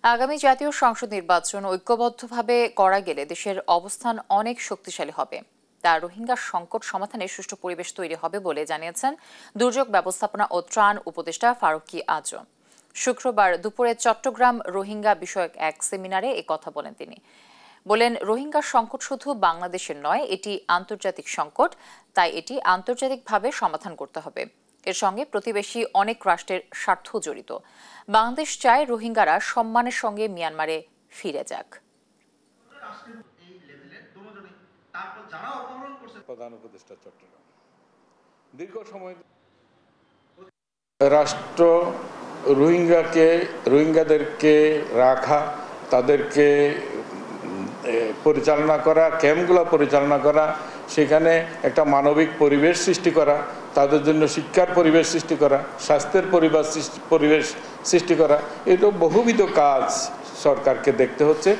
আগামী জাতীয় সংসদ নির্বাচন ঐক্যবদ্ধভাবে করা গেলে দেশের অবস্থান অনেক শক্তিশালী হবে। তা রোহিঙ্গা সংকট সমাধানে সুষ্ঠু পরিবেশ তৈরি হবে বলে জানিয়েছেন দুর্যোগ ব্যবস্থাপনা ও ত্রাণ উপদেষ্টা ফারুকী আজম। শুক্রবার দুপুরে চট্টগ্রাম রোহিঙ্গা বিষয়ক এক সেমিনারে কথা বলেন তিনি। বলেন, রোহিঙ্গা সংকট শুধু বাংলাদেশের নয়, এটি আন্তর্জাতিক সংকট, তাই এটি আন্তর্জাতিকভাবে সমাধান করতে হবে। এর সঙ্গে প্রতিবেশী অনেক রাষ্ট্রের স্বার্থ জড়িত। বাংলাদেশ চায় রোহিঙ্গারা সম্মানের সঙ্গে মিয়ানমারে ফিরে যাক। প্রধান উপদেষ্টা চট্টগ্রাম দীর্ঘ সময় রাষ্ট্র রোহিঙ্গাদেরকে রাখা, তাদেরকে পরিচালনা করা, ক্যাম্পগুলো পরিচালনা করা, সেখানে একটা মানবিক পরিবেশ সৃষ্টি করা, তাদের জন্য শিক্ষার পরিবেশ সৃষ্টি করা, স্বাস্থ্যের পরিবেশ সৃষ্টি করা, এটা বহুবিধ কাজ সরকারকে দেখতে হচ্ছে।